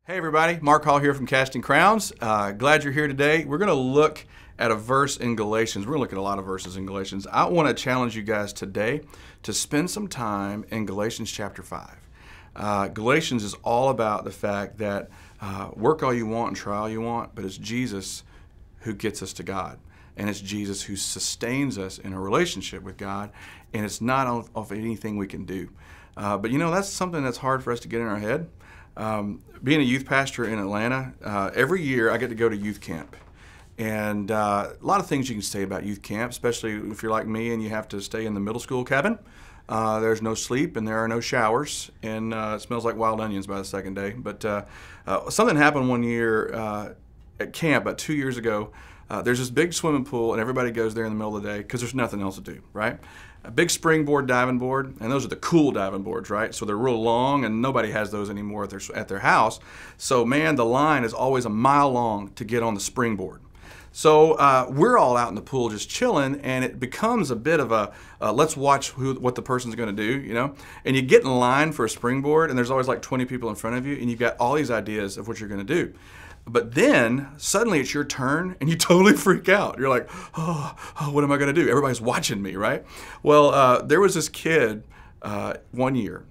Hey everybody, Mark Hall here from Casting Crowns. Glad you're here today. We're going to look at a verse in Galatians. We're going to look at a lot of verses in Galatians. I want to challenge you guys today to spend some time in Galatians chapter 5. Galatians is all about the fact that work all you want and try all you want, but it's Jesus who gets us to God. And it's Jesus who sustains us in a relationship with God, and it's not of anything we can do. But you know, that's something that's hard for us to get in our head. Being a youth pastor in Atlanta, every year I get to go to youth camp. And a lot of things you can say about youth camp, especially if you're like me and you have to stay in the middle school cabin. There's no sleep and there are no showers, and it smells like wild onions by the second day. But something happened one year at camp about 2 years ago. There's this big swimming pool, and everybody goes there in the middle of the day because there's nothing else to do, right? A big springboard diving board, and those are the cool diving boards, right? So they're real long, and nobody has those anymore at their house. So, man, the line is always a mile long to get on the springboard. So we're all out in the pool just chilling, and it becomes a bit of a let's watch what the person's going to do, you know? And you get in line for a springboard, and there's always like 20 people in front of you, and you've got all these ideas of what you're going to do. But then suddenly it's your turn and you totally freak out. You're like, oh, what am I going to do? Everybody's watching me, right? Well, there was this kid one year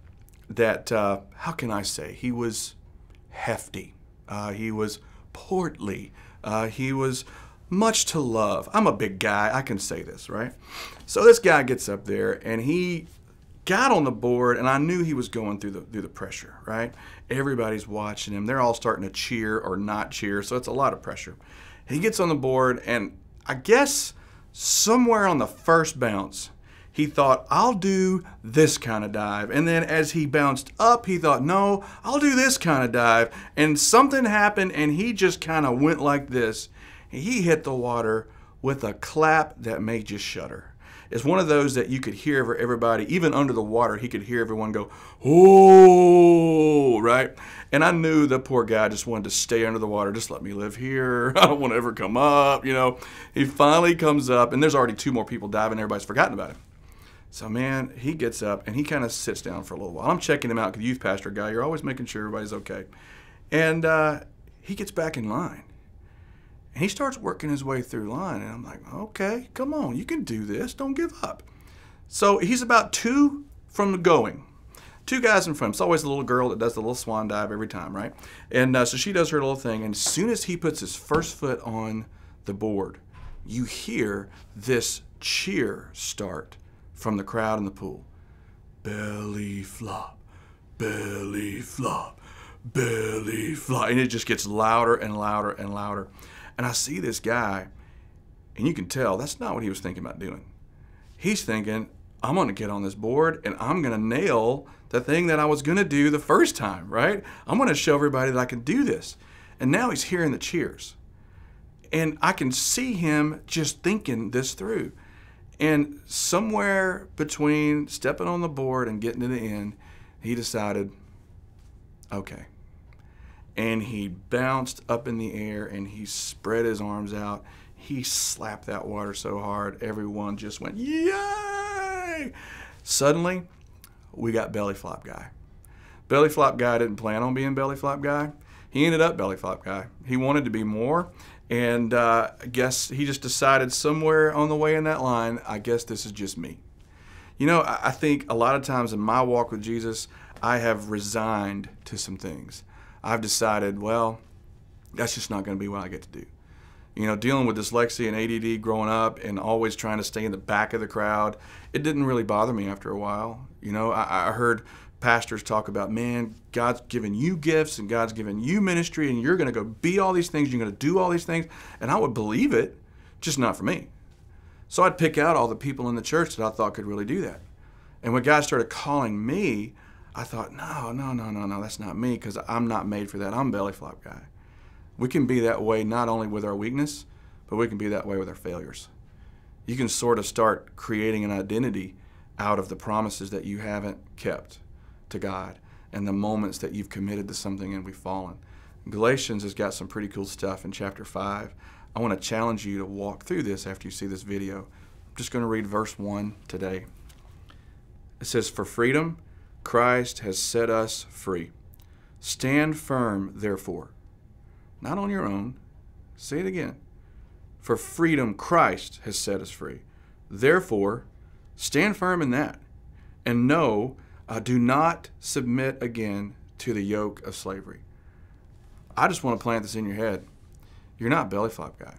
that, how can I say, he was hefty. He was portly. He was much to love. I'm a big guy. I can say this, right? So this guy gets up there and he got on the board, and I knew he was going through the pressure, right? Everybody's watching him. They're all starting to cheer or not cheer, so it's a lot of pressure. He gets on the board, and I guess somewhere on the first bounce, he thought, I'll do this kind of dive. And then as he bounced up, he thought, no, I'll do this kind of dive. And something happened, and he just kind of went like this. He hit the water with a clap that made you shudder. It's one of those that you could hear everybody, even under the water, he could hear everyone go, oh, right? And I knew the poor guy just wanted to stay under the water. Just let me live here. I don't want to ever come up, you know. He finally comes up, and there's already 2 more people diving. Everybody's forgotten about him. So, man, he gets up, and he kind of sits down for a little while. I'm checking him out because youth pastor guy, you're always making sure everybody's okay. And he gets back in line. And he starts working his way through line, and I'm like, okay, come on, you can do this, don't give up. So he's about 2 from the going. 2 guys in front of him. It's always the little girl that does the little swan dive every time, right? And so she does her little thing, and as soon as he puts his first foot on the board, you hear this cheer start from the crowd in the pool. Belly flop, belly flop, belly flop. And it just gets louder and louder and louder. And I see this guy, and you can tell that's not what he was thinking about doing. He's thinking, I'm going to get on this board, and I'm going to nail the thing that I was going to do the first time, right? I'm going to show everybody that I can do this. And now he's hearing the cheers. And I can see him just thinking this through. And somewhere between stepping on the board and getting to the end, he decided, okay. And he bounced up in the air, and he spread his arms out. He slapped that water so hard, everyone just went, yay! Suddenly, we got belly flop guy. Belly flop guy didn't plan on being belly flop guy. He ended up belly flop guy. He wanted to be more, and I guess he just decided somewhere on the way in that line, I guess this is just me. You know, I think a lot of times in my walk with Jesus, I have resigned to some things. I've decided, well, that's just not going to be what I get to do. You know, dealing with dyslexia and ADD growing up and always trying to stay in the back of the crowd, it didn't really bother me after a while. You know, I heard pastors talk about, man, God's given you gifts and God's given you ministry, and you're going to go be all these things, you're going to do all these things. And I would believe it, just not for me. So I'd pick out all the people in the church that I thought could really do that. And when God started calling me, I thought, no, that's not me, because I'm not made for that. I'm belly flop guy. We can be that way not only with our weakness, but we can be that way with our failures. You can sort of start creating an identity out of the promises that you haven't kept to God and the moments that you've committed to something and we've fallen. Galatians has got some pretty cool stuff in chapter 5. I want to challenge you to walk through this after you see this video. I'm just going to read verse 1 today. It says, for freedom, Christ has set us free. Stand firm, therefore, not on your own. Say it again. For freedom, Christ has set us free. Therefore, stand firm in that. And no, do not submit again to the yoke of slavery. I just want to plant this in your head. You're not belly flop guy.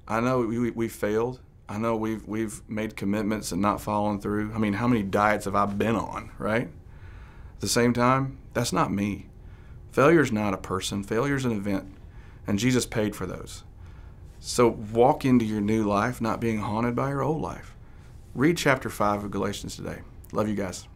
I know we failed. I know we've made commitments and not following through. I mean, how many diets have I been on, right? At the same time, that's not me. Failure's not a person. Failure's an event. And Jesus paid for those. So walk into your new life not being haunted by your old life. Read chapter 5 of Galatians today. Love you guys.